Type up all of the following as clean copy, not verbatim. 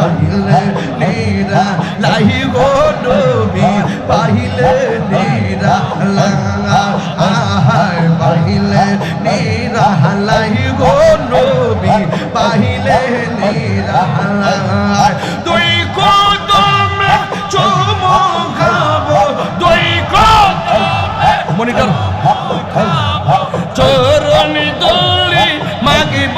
পাইলে নিরা লাই গো নবী পাইলে নিরা আহায় পাইলে নিরা লাই গো নবী পাইলে নিরা দুই কদমে চুমু খাবো দুই কদমে মনিটর চরণ দোলে মাগিব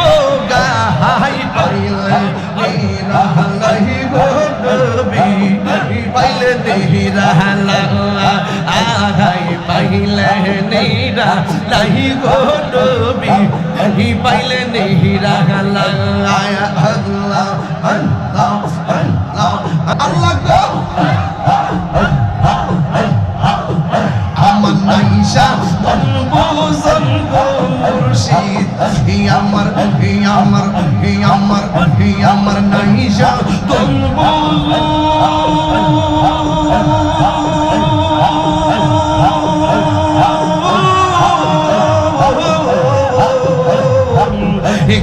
গাহাই পাইলে নিরা লাই গো নবী পাইলে নিরা আহাই পাইলে নিরা লাই গো নবী পাইলে নিরা আল্লাহ আল্লাহ আল্লাহ আল্লাহ গো আমার নাইশা বুঝন গো মুর্শিদ আমার নাইশা তুম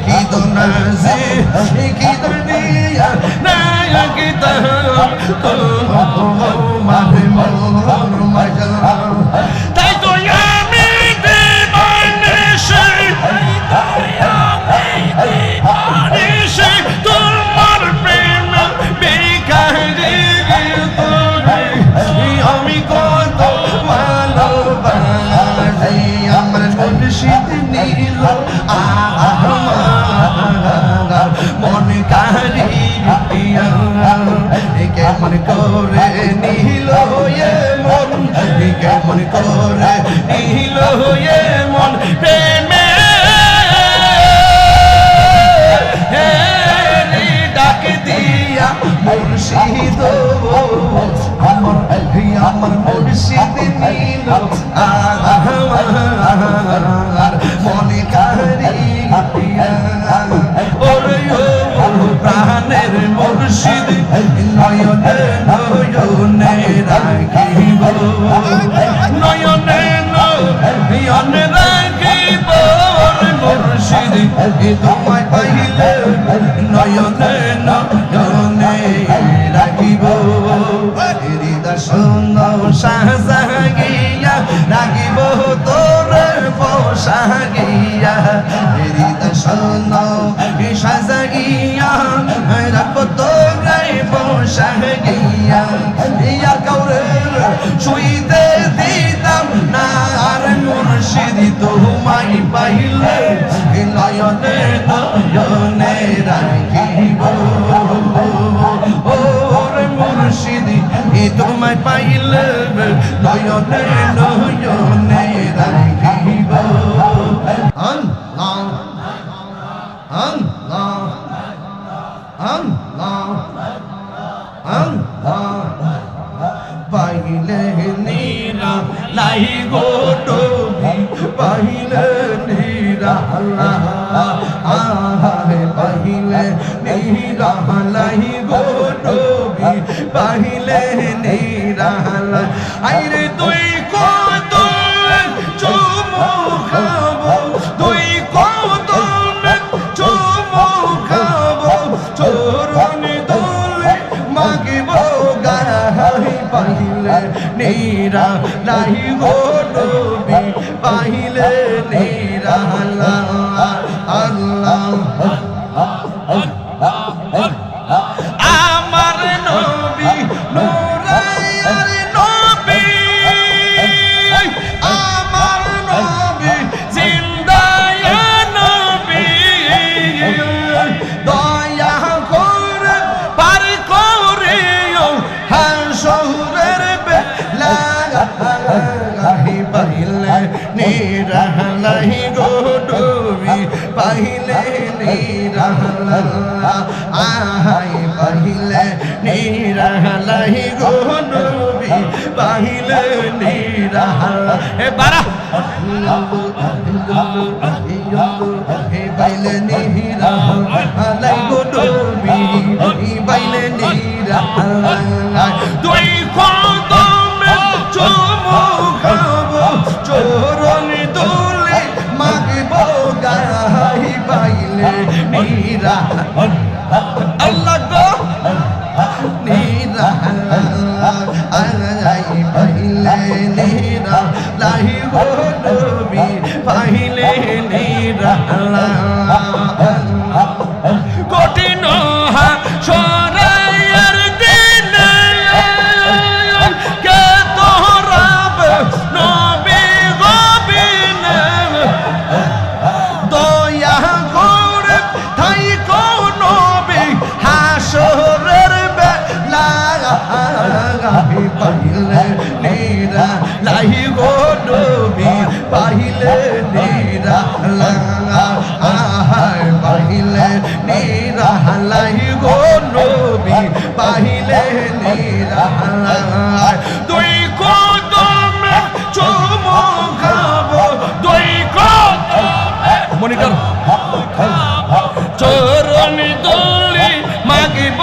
কি তো নাজি কি তো দিয়া না কি তো মাহে মোর মাজাল তাই তো আমি দিবানিশে দিবানিশে তোমার প্রেম বেকারি তোরে আমি কত ভালোবাসি আমার মুর্শিদ নীল মন কারিয়া কেমন করে নিল মন কেমন করে নিল মন প্রেমে ডাক দিয়া মুর্শিদ আমার মুর্শিদ নীল মন কারিয়া প্রাণের মুর্শিদ নয়নে নয়নে রাখিব নয়নে নয়নে রাখিব মুর্শিদ তোমায় পাইলে নয়নে নয়নে রাখিব হৃদয় সুন্দর সাজাগিয়া রাখিব তোর পোশাকিয়া হৃদয় সুন্দর সাজাগিয়া রাখবো তোরাই পোশাকিয়া ইয়া কাউরের শুইতে দিতাম না আর মুর্শিদ তোমায় পাইলে নয়নে নয়নে রাখিব ওরে মুর্শিদ তোমায় পাইলে নয়নে নয়নে রাখিব আল্লাহ আল্লাহ আল্লাহ আল্লাহ পাইলে নিরা লাই গো নবী পাইলে নিরা আল্লাহ আহারে পাইলে নিরা লাই গো নবী পাইলে নিরা আইরে তুই কত চুমু খাবো তুই কত চুমু খাবো চরণ দোলে মাগিব গাহাই পাইলে নিরা লাই গো নবী পাইলে নিরা আল্লাহ আল্লাহ আমার নবী নুরাইয়ার নবী আমার নবী জিন্দায়া নবী দয়া করে পার করে হাসরের বেলা পাইলে নিরা লাই গো নবী পাইলে নিরা আহাই পাইলে নিরা লাই গো নবী পাইলে নিরা এ বারা হে পাইলে নিরা লাই গো নবী পাইলে নিরা তুই কদমে চুমু খাবো চরণ দোলে মাগব গাহাই পাইলে নিরা আল্লাহ গো কঠিন হাসরের দিনে কে তোরাবে নবী গবিনে দয়া করে তাই কোন নবী হাসরের বেলায় পাইলে নিরা লাই গো নবী পাইলে নিরা আহায় পাইলে নিরা লাই গো নবী পাইলে নিরা দুই কদমে চুমু খাবো দুই কদমে মনিটর চরণ দলি মাগিব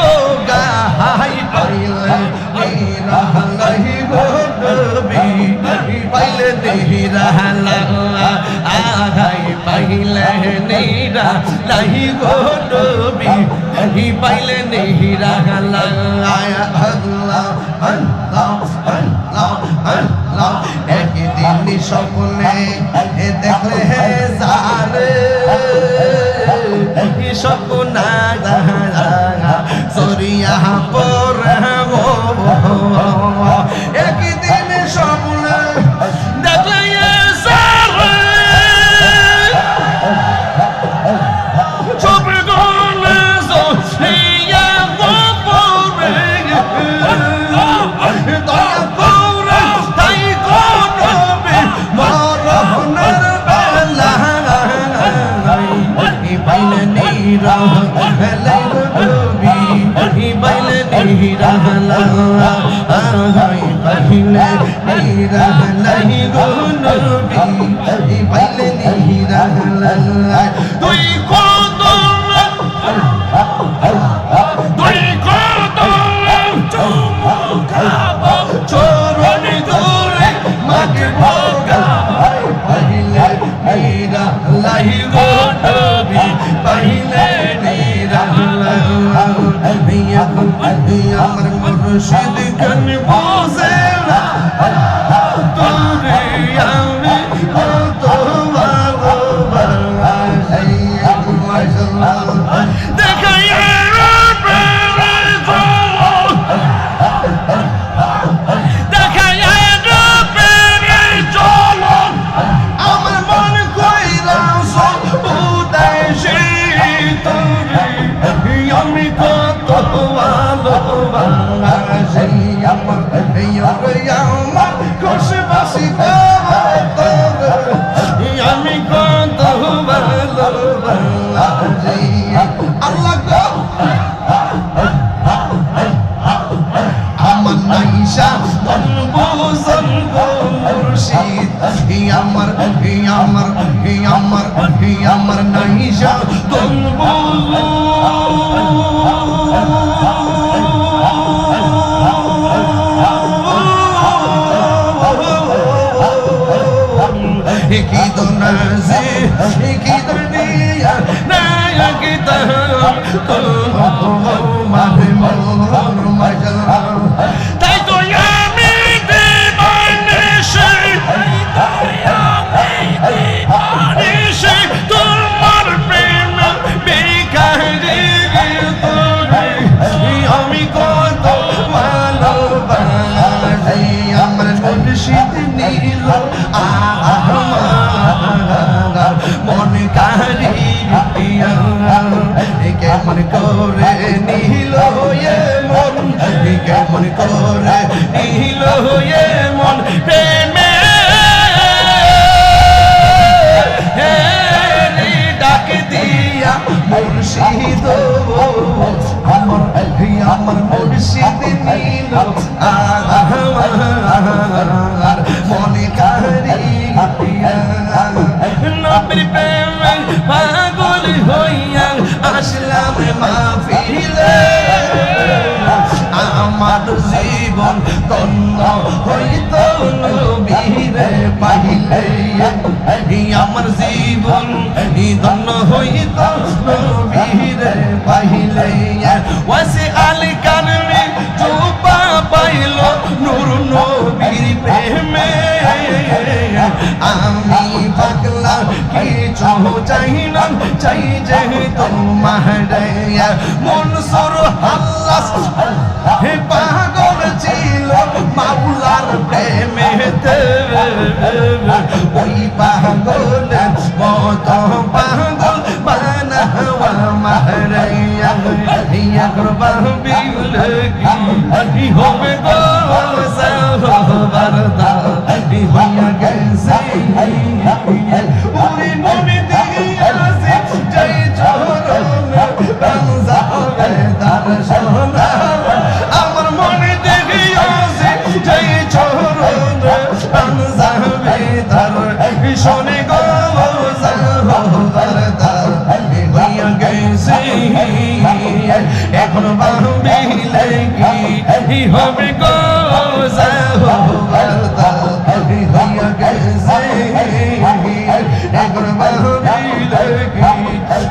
গাহাই পাইলে নিরা লাই গো নবী পাইলে নিরা আহাই পাইলে নিরা লাই গো নবী পাইলে নিরা আল্লাহ একদিন স্বপ্নে দেখলে যারে স্বপ্ন সরিয়া পরে একদিন স্বপ্নে দেখলে যারে চোপে গলে সরিয়া পরে দয়া করে তাই কোনবে মরণের বেলা পাইলে নিরা লাই গো নবী পাইলে নিরা পাইলে নিরা লাই গো নবী পাইলে নিরা দুই কদম চুমু খাবো চরণ ধরে মাকে ভোগা পাইলে নিরা লাই গো নবী পাইলে নিরা আমার মুর্শিদ গান বোঝে না তোরে আমি কত ভালোবাসি দেখাইয়া আমার মন কইরা আমি কত ভালোবাসি আমার খুশবাসি আমি কত ভালোবাসি আল্লাহ আমার নাইশা বুঝন গো মুর্শিদ আমার নাইশা তুম কি দোনাজে কি দরদিয়া নায়া কি মাহে মোর মাজাল তাই তো আমি দিবানিশে দিবানিশে তোমার প্রেম বেকারি তোরে আমি কত ভালোবাসি আমার মুর্শিদ নীল মন কারিয়া কেমন করে নিল মন কেমন করে নিল মন প্রেমে ডাক দিয়া মুর্শিদ আমার মুর্শিদ নীল মনে কারিয়া নবীর প্রেমে পাগল হইয়া আসলাম মাহফিলে আমার জীবন ধন্য হইত নবীরে পাইলে আমার জীবন ধন্য হইত নবীরে পাইলে ওয়াসি আলী কারমে চোপা পাইল নূর নবীর প্রেমে আমি পাগলা কি চাই না চাই যে তোমার মনসুর হাল্লাস হে পাগল ছিল মাওলার প্রেমেতে ওই পাগল মত পাগল বানাওয়া মারাইয়া ইয়া কুরবান বিলগি হবে গো সাহবারদা হইয়া গেছে ওরে মনে দিয়াছে জয় চরণ বানজাবে দর্শন আমার মনে দেখিয়াছে জয় চরণ বানজাবে দর্শন গো সাহবারদা হইয়া গেছে এখন বাহবিলে কি হবে গো সাহবারদা হইয়া গেছে এখন বাহবিলে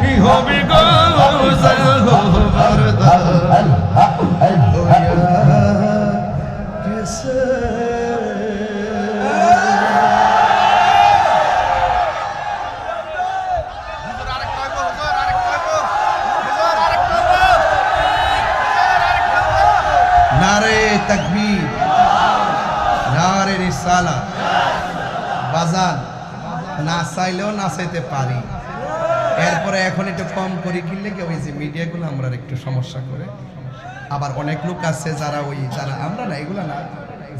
কি হবে গো সাহবারদা হইয়া গেছে নারে তাকবীর নারে রিসালাত বাজান না চাইলেও নাচাইতে পারি এরপরে এখন একটু কম করি কিনলে কি ওই যে মিডিয়াগুলো আমরা একটু সমস্যা করে আবার অনেক লোক আছে যারা ওই যারা আমরা না এগুলো না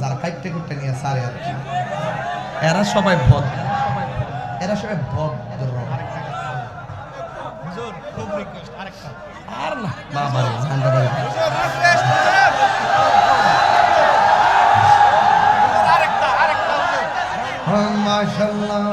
যারা কাইটে কুটে নিয়ে সারে আর কি এরা সবাই ভদ্র আর না বাবা রে ঝান্ডা বাড়ি মাশাআল্লাহ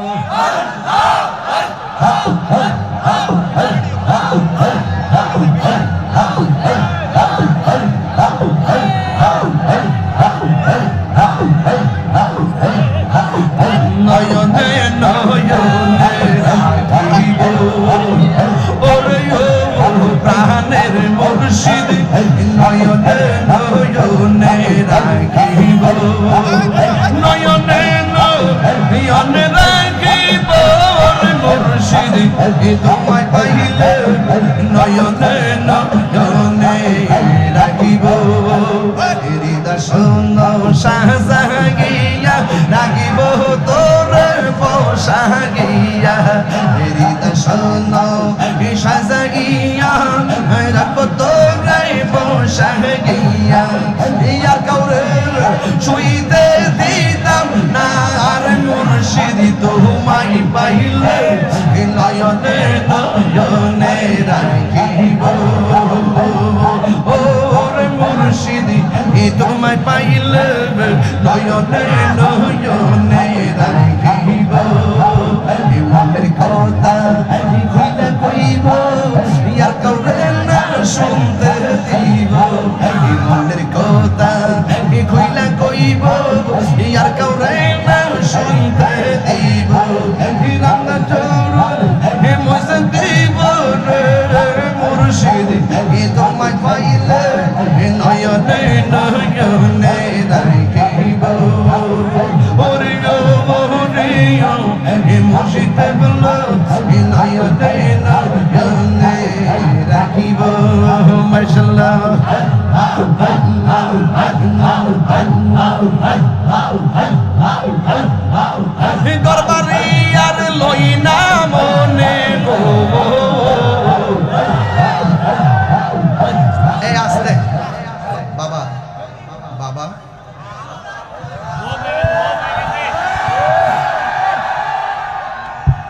নয়নে নয়নে রাখিব ওরে ও প্রাণের মুর্শিদ নয়নে নয়নে রাখিব নয়নে নয়নে রাখিব মুর্শিদ তোমায় পাইলে নয়নে নয়নে রাখিব হৃদয় শাহজাগিয়া রাখিব তোর পোশাগিয়া হৃদয় শাহজাগিয়া রাখব তোর পোশাগিয়া ইয়া কাউরে শুইতে দিতাম না আর মুর্শিদ তোমায় পাইলে নয়নে নয়নে রাখিব ওরে মুর্শিদ তোমায় পাইলে নয়নে নয়নে রাখিব মনের কথা খুইলা কইব ইয়ার কাউরে না শুনতে দিব মনের কথা খুইলা কইব ইয়ার কাউরে না শুনতে দিব রান্না চোর মজা দিব মুর্শিদ তোমায় পাইলে নয়নে নয়নে রাখিব ওরে ও মুর্শিদ বলো নয়নে নয়নে রাখিব মাশাআল্লাহ গরবারি আর লই না